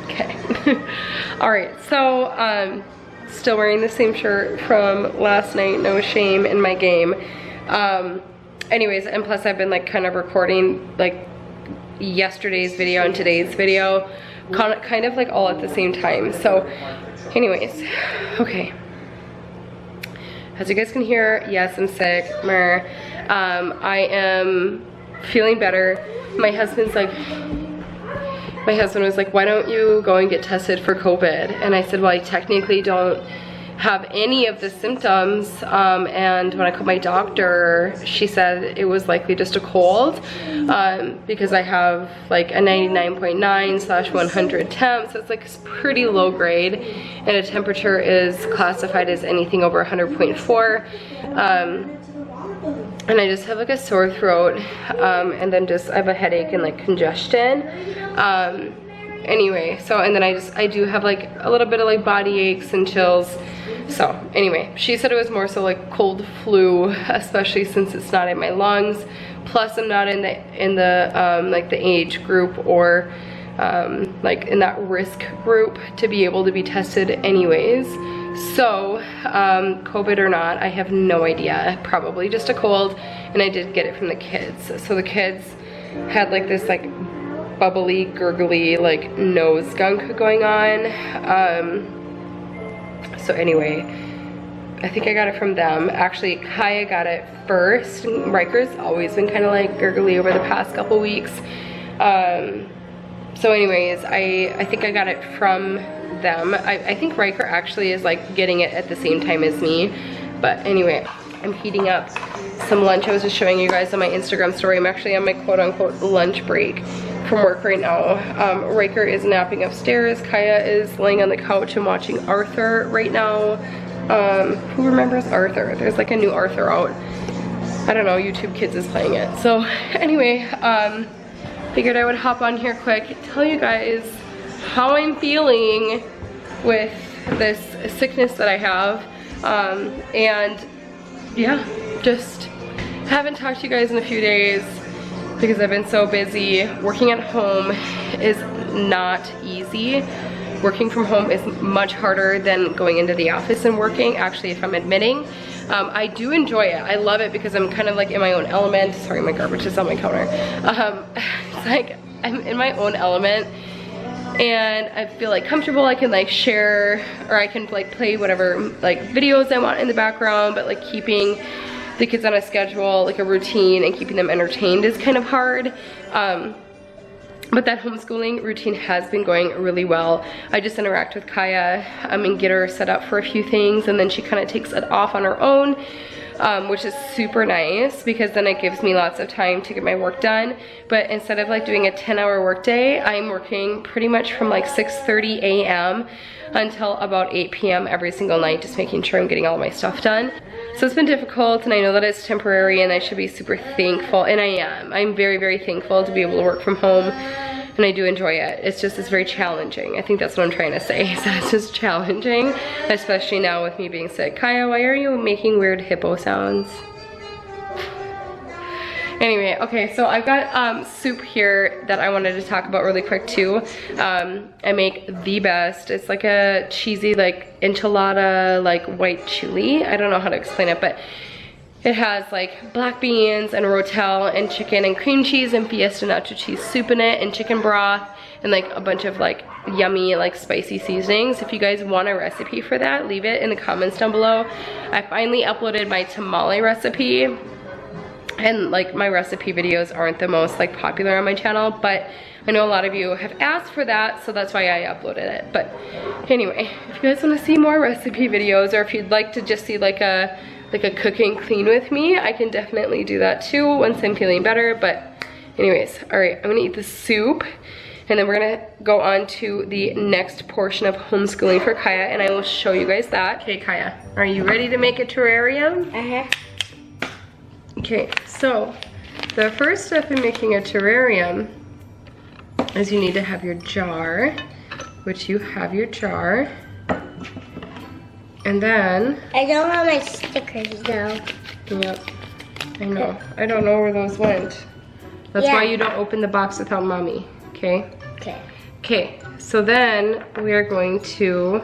Okay. All right, so still wearing the same shirt from last night, no shame in my game. Anyways, and plus I've been like kind of recording like yesterday's video and today's video kind of like all at the same time. So anyways, okay, as you guys can hear, yes, I'm sick. I am feeling better. My husband was like, why don't you go and get tested for COVID? And I said, well, I technically don't have any of the symptoms, and when I called my doctor, she said it was likely just a cold, because I have like a 99.9/100 temp, so it's like pretty low grade, and a temperature is classified as anything over 100.4, and I just have like a sore throat, and then just I have a headache and like congestion. Anyway, so, and then I do have like a little bit of like body aches and chills. So anyway, she said it was more so like cold flu, especially since it's not in my lungs. Plus I'm not in the like the age group or like in that risk group to be able to be tested anyways. So COVID or not, I have no idea. Probably just a cold, and I did get it from the kids. So the kids had like this like bubbly, gurgly, like nose gunk going on. So anyway, I think I got it from them. Actually, Kaya got it first. Riker's always been kind of like gurgly over the past couple weeks. So anyways, I think I got it from them. I think Riker actually is like getting it at the same time as me. But anyway, I'm heating up some lunch. I was just showing you guys on my Instagram story. I'm actually on my quote-unquote lunch break from work right now. Riker is napping upstairs. Kaya is laying on the couch and watching Arthur right now. Who remembers Arthur? There's like a new Arthur out. I don't know, YouTube Kids is playing it. So anyway, figured I would hop on here quick, tell you guys how I'm feeling with this sickness that I have. And yeah, just haven't talked to you guys in a few days because I've been so busy. Working at home is not easy. Working from home is much harder than going into the office and working, actually, if I'm admitting. I do enjoy it. I love it because I'm kind of like in my own element. Sorry, my garbage is on my counter. It's like I'm in my own element and I feel like comfortable. I can like share, or I can like play whatever like videos I want in the background, but like keeping the kids on a schedule, like a routine, and keeping them entertained is kind of hard. But that homeschooling routine has been going really well. I just interact with Kaya and get her set up for a few things, and then she kind of takes it off on her own, which is super nice because then it gives me lots of time to get my work done. But instead of like doing a 10-hour workday, I'm working pretty much from like 6:30 a.m. until about 8 p.m. every single night, just making sure I'm getting all my stuff done. So it's been difficult, and I know that it's temporary, and I should be super thankful, and I am. I'm very, very thankful to be able to work from home, and I do enjoy it. It's very challenging. I think that's what I'm trying to say, is that it's just challenging, especially now with me being sick. Kaya, why are you making weird hippo sounds? Anyway, okay, so I've got soup here that I wanted to talk about really quick too. I make the best. It's like a cheesy like enchilada, like white chili. I don't know how to explain it, but it has like black beans and rotel and chicken and cream cheese and fiesta nacho cheese soup in it, and chicken broth, and like a bunch of like yummy like spicy seasonings. If you guys want a recipe for that, leave it in the comments down below. I finally uploaded my tamale recipe. And like my recipe videos aren't the most like popular on my channel, but I know a lot of you have asked for that, so that's why I uploaded it. But anyway, if you guys want to see more recipe videos, or if you'd like to just see like a cooking clean with me, I can definitely do that too once I'm feeling better. But anyways, all right, I'm gonna eat the soup, and then we're gonna go on to the next portion of homeschooling for Kaya, and I will show you guys that. Okay, Kaya, are you ready to make a terrarium? Uh-huh. Okay, so the first step in making a terrarium is you need to have your jar, which you have your jar. And then... I don't have my stickers though. Yep, I know. I don't know where those went. That's Yeah. why you don't open the box without mommy, okay? Okay. Okay, so then we are going to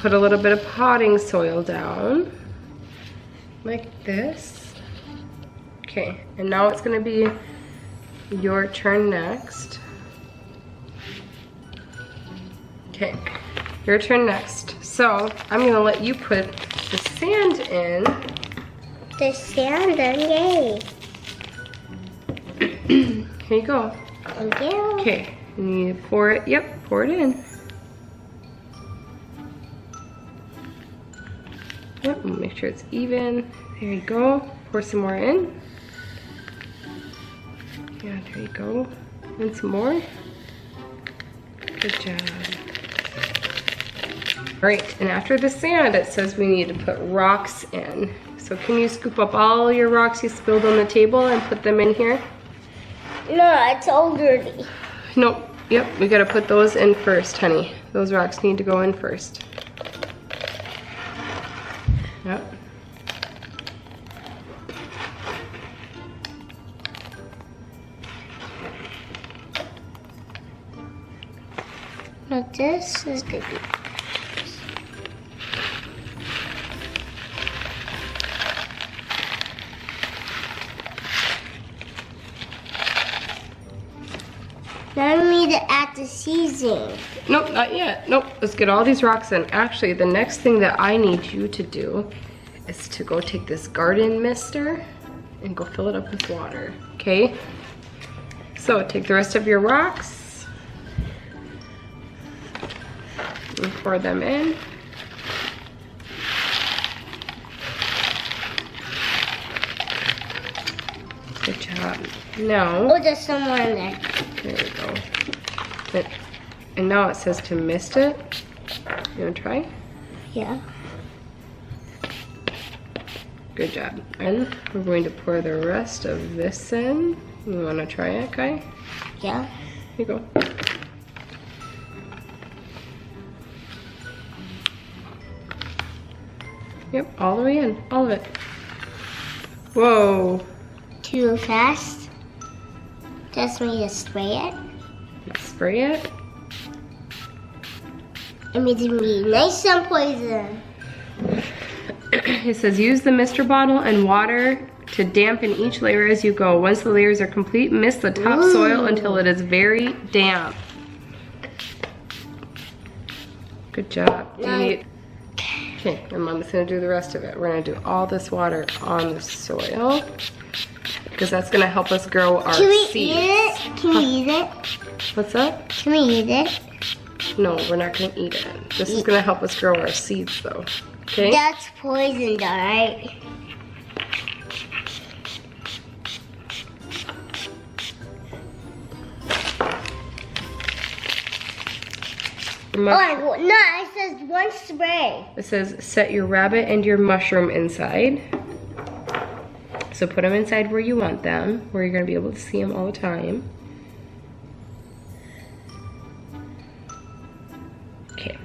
put a little bit of potting soil down, like this. Okay, and now it's gonna be your turn next. Okay, your turn next. So I'm gonna let you put the sand in. The sand, yay. Here you go. Thank you. Okay, you need to pour it, yep, pour it in. Yep, make sure it's even. There you go. Pour some more in. Yeah, there you go. And some more. Good job. All right, and after the sand, it says we need to put rocks in. So can you scoop up all your rocks you spilled on the table and put them in here? No, it's all dirty. Nope. Yep, we gotta put those in first, honey. Those rocks need to go in first. Yep. Now this is gonna be. Now we need to add the seasoning. Nope, not yet. Nope, let's get all these rocks in. Actually, the next thing that I need you to do is to go take this garden mister and go fill it up with water, okay? So take the rest of your rocks and pour them in. Good job. Now, Oh, there's some more in there. there we go. And now it says to mist it. You wanna try? Yeah. Good job. And we're going to pour the rest of this in. You wanna try it, Kai? Yeah. Here you go. Yep, all the way in, all of it. Whoa. Too fast. Just need to spray it. Spray it. It needs to be nice and poison. It says use the mister bottle and water to dampen each layer as you go. Once the layers are complete, mist the top soil until it is very damp. Good job. Okay, and Mama's gonna do the rest of it. We're gonna do all this water on the soil because that's gonna help us grow our Can we seeds. eat it? Can we eat it? What's that? Can we eat it? No, we're not gonna eat it. This is gonna help us grow our seeds though, okay? That's poisoned, alright? Oh, no, it says one spray. It says set your rabbit and your mushroom inside. So put them inside where you want them, where you're gonna be able to see them all the time. Okay.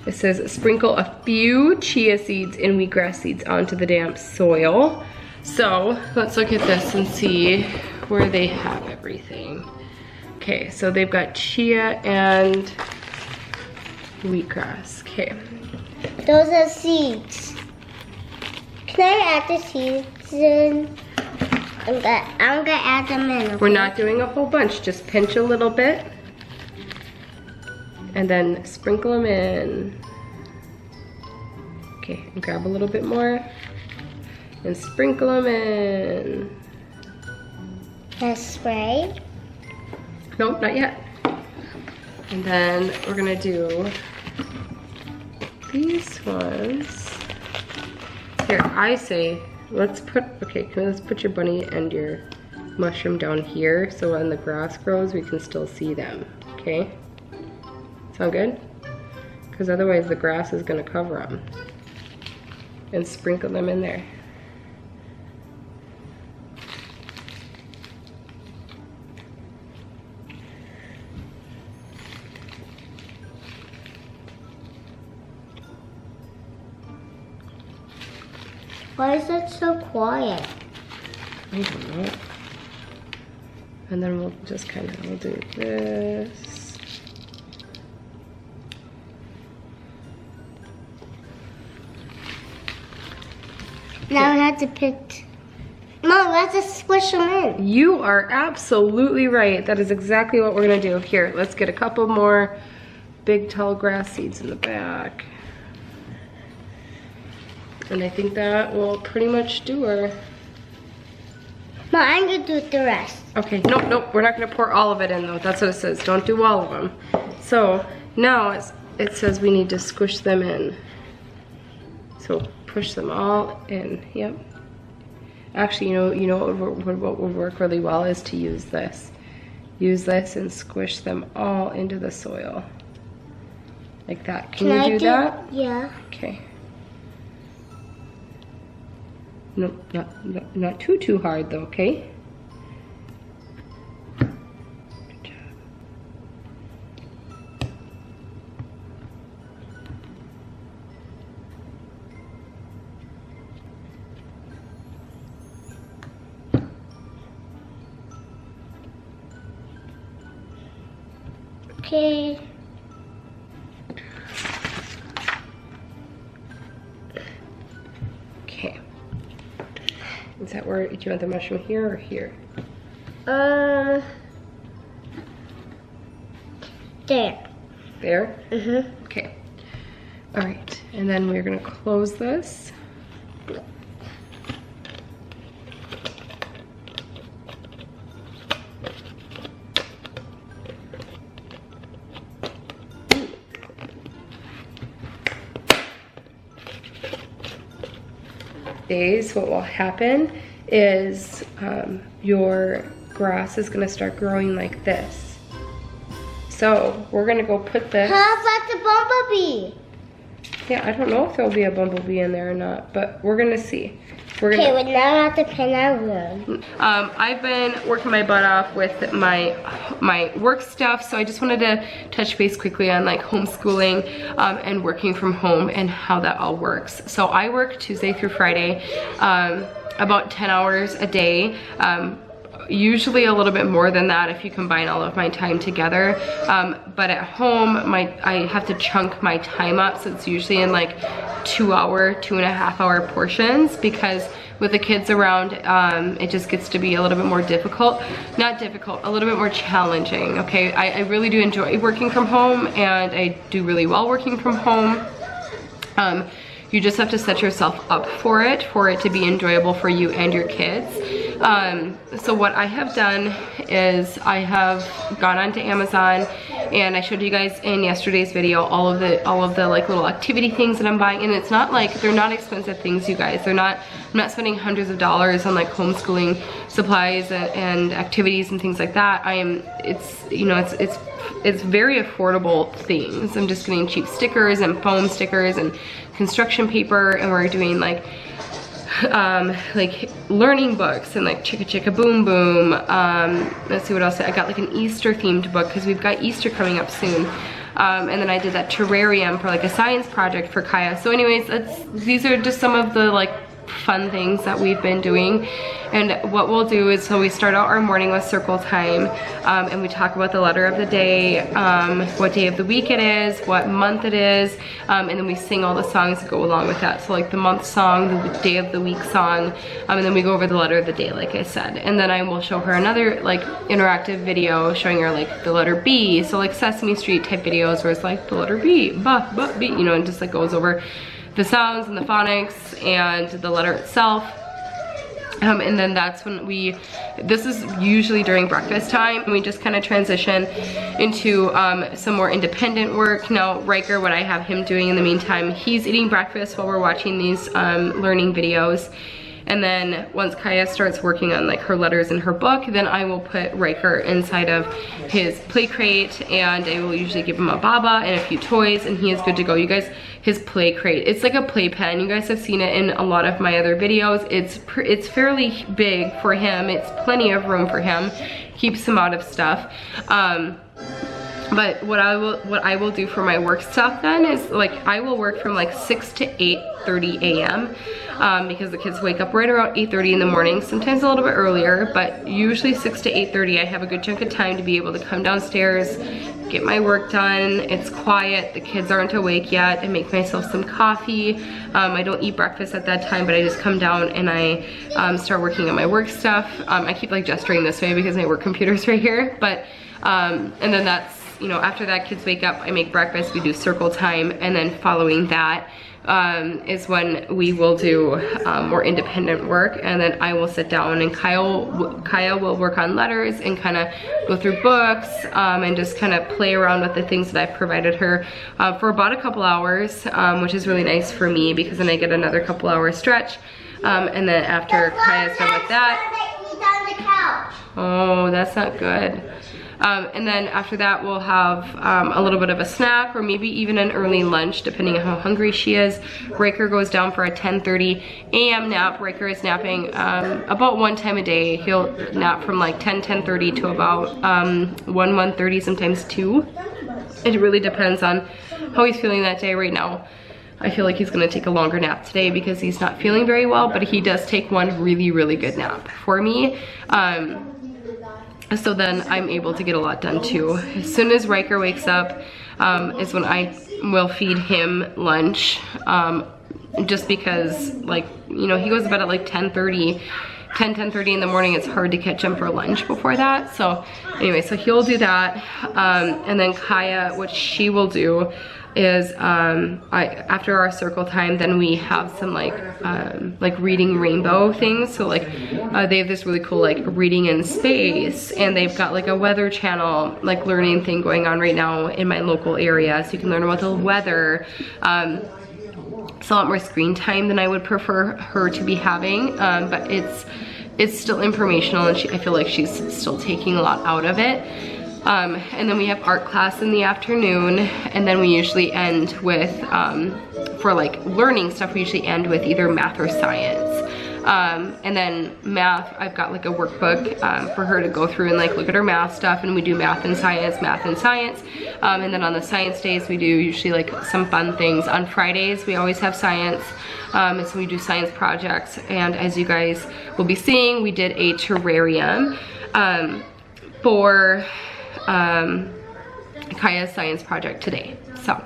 It says sprinkle a few chia seeds and wheatgrass seeds onto the damp soil. So let's look at this and see where they have everything. Okay, so they've got chia and wheatgrass. Okay. Those are seeds. Can I add the seeds in? I'm gonna add them in. Okay? We're not doing a whole bunch, just pinch a little bit and then sprinkle them in. Okay, and grab a little bit more and sprinkle them in. And spray. Nope, not yet. And then we're gonna do these ones. Here, I say, let's put your bunny and your mushroom down here so when the grass grows, we can still see them, okay? Sound good? Because otherwise the grass is gonna cover them. And sprinkle them in there. Why is it so quiet? I don't know. And then we'll just kind of, we'll do this. Now we have to pick. Mom, let's just squish them in. You are absolutely right. That is exactly what we're gonna do. Here, let's get a couple more big tall grass seeds in the back. And I think that will pretty much do her. Mom, I'm gonna do the rest. Okay, nope, we're not gonna pour all of it in though. That's what it says, don't do all of them. So now it says we need to squish them in. So push them all in, yep. Actually, you know what would work really well is to use this. Use this and squish them all into the soil. Like that. Can you do that? Yeah. Okay. No, not too hard though, okay? Good job. Okay. Okay. Is that where, do you want the mushroom here or here? There. There? Mm-hmm. Okay. All right, and then we're gonna close this. Days, what will happen is your grass is gonna start growing like this. So we're gonna go put this. How about the bumblebee? Yeah, I don't know if there'll be a bumblebee in there or not, but we're gonna see. Okay, we now have to pin our room. I've been working my butt off with my work stuff, so I just wanted to touch base quickly on like homeschooling and working from home and how that all works. So I work Tuesday through Friday, about 10 hours a day. Usually a little bit more than that if you combine all of my time together. But at home, I have to chunk my time up, so it's usually in like 2.5 hour portions, because with the kids around, it just gets to be a little bit more difficult. Not difficult, a little bit more challenging, okay? I really do enjoy working from home, and I do really well working from home. You just have to set yourself up for it to be enjoyable for you and your kids. So what I have done is I have gone onto Amazon, and I showed you guys in yesterday's video all of the like little activity things that I'm buying, and it's not like, they're not expensive things, you guys. I'm not spending hundreds of dollars on like homeschooling supplies and activities and things like that. It's very affordable things. I'm just getting cheap stickers and foam stickers and construction paper, and we're doing like learning books and like Chicka Chicka Boom Boom. Let's see what else. I got like an Easter themed book because we've got Easter coming up soon. And then I did that terrarium for like a science project for Kaya. So anyways, these are just some of the like fun things that we've been doing. And what we'll do is, so we start out our morning with circle time, and we talk about the letter of the day, what day of the week it is, what month it is, and then we sing all the songs that go along with that. So like the month song, the day of the week song, and then we go over the letter of the day, like I said. And then I will show her another like interactive video showing her like the letter B, so like Sesame Street type videos where it's like the letter B, B, you know, and just like goes over the sounds and the phonics and the letter itself. And then that's when this is usually during breakfast time, and we just kind of transition into some more independent work. Now Riker, what I have him doing in the meantime, he's eating breakfast while we're watching these learning videos. And then once Kaya starts working on like her letters in her book, then I will put Riker inside of his play crate, and I will usually give him a baba and a few toys, and he is good to go. You guys, his play crate, it's like a play pen. You guys have seen it in a lot of my other videos. It's fairly big for him. It's plenty of room for him. Keeps him out of stuff. But what I will do for my work stuff then is like I will work from like 6 to 8:30 a.m. Because the kids wake up right around 8:30 in the morning, sometimes a little bit earlier, but usually 6 to 8:30 I have a good chunk of time to be able to come downstairs, get my work done. It's quiet, the kids aren't awake yet. I make myself some coffee. I don't eat breakfast at that time, but I just come down and I start working on my work stuff. I keep like gesturing this way because my work computer's right here, but and then that's, you know, after that kids wake up, I make breakfast, we do circle time, and then following that is when we will do more independent work, and then I will sit down and Kaya will work on letters and kind of go through books and just kind of play around with the things that I've provided her for about a couple hours, which is really nice for me because then I get another couple hours stretch, and then after Kaya's done with that, oh, that's not good. And then after that we'll have a little bit of a snack or maybe even an early lunch depending on how hungry she is. Riker goes down for a 10:30 a.m. nap. Riker is napping about one time a day. He'll nap from like 10:30 to about 1:30, sometimes 2. It really depends on how he's feeling that day. Right now I feel like he's gonna take a longer nap today because he's not feeling very well, but he does take one really good nap for me. So then I'm able to get a lot done too. As soon as Riker wakes up is when I will feed him lunch, just because, like, you know, he goes to bed at like 10:30 in the morning. It's hard to catch him for lunch before that. So anyway, so he'll do that, and then Kaya, what she will do is after our circle time, then we have some like reading rainbow things. So like they have this really cool like reading in space, and they've got like a weather channel like learning thing going on right now in my local area, so you can learn about the weather. It's a lot more screen time than I would prefer her to be having, but it's still informational, and I feel like she's still taking a lot out of it. And then we have art class in the afternoon, and then we usually end with, for like learning stuff, we usually end with either math or science. And then math, I've got like a workbook for her to go through and like look at her math stuff, and we do math and science. And then on the science days, we do usually like some fun things. On Fridays, we always have science. And so we do science projects, and as you guys will be seeing, we did a terrarium for Kaya's science project today. So,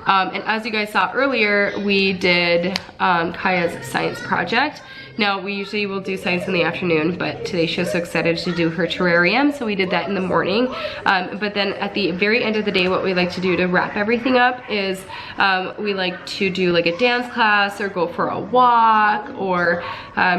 and as you guys saw earlier, we did Kaya's science project. Now, we usually will do science in the afternoon, but today she was so excited to do her terrarium, so we did that in the morning. But then at the very end of the day, what we like to do to wrap everything up is we like to do like a dance class or go for a walk, or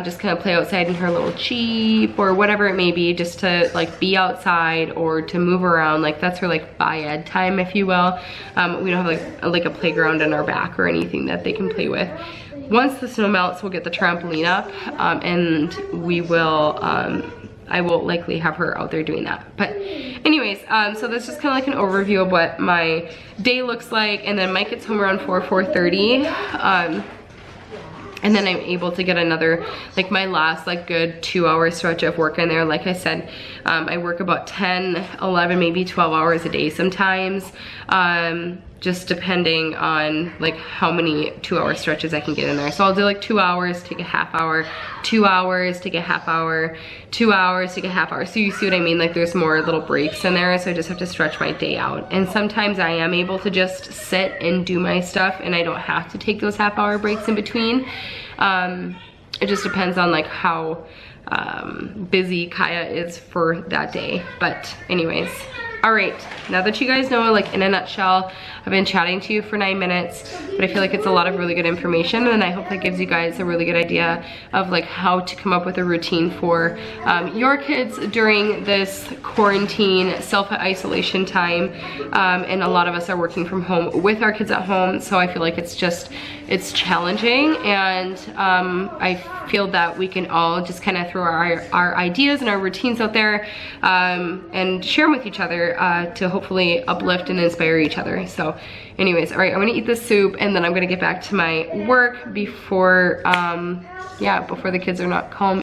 just kind of play outside in her little Jeep or whatever it may be, just to like be outside or to move around. Like that's her like bi-ed time, if you will. We don't have like a playground in our back or anything that they can play with. Once the snow melts, we'll get the trampoline up, and we will, I will likely have her out there doing that. But anyways, so that's just kind of like an overview of what my day looks like. And then Mike gets home around 4:30. And then I'm able to get another, like my last like good 2-hour stretch of work in there. Like I said, I work about 10, 11, maybe 12 hours a day sometimes. Just depending on like how many 2-hour stretches I can get in there. So I'll do like 2 hours, take a half hour, 2 hours, take a half hour, 2 hours, take a half hour. So you see what I mean? Like there's more little breaks in there, so I just have to stretch my day out. And sometimes I am able to just sit and do my stuff, and I don't have to take those half-hour breaks in between. It just depends on like how busy Kaya is for that day. But anyways, all right, now that you guys know, like in a nutshell, I've been chatting to you for 9 minutes, but I feel like it's a lot of really good information, and I hope that gives you guys a really good idea of like how to come up with a routine for your kids during this quarantine self-isolation time. And a lot of us are working from home with our kids at home, so I feel like it's challenging, and I feel that we can all just kind of throw our ideas and our routines out there and share them with each other to hopefully uplift and inspire each other. So anyways, all right, I'm gonna eat this soup, and then I'm gonna get back to my work before, before the kids are not home.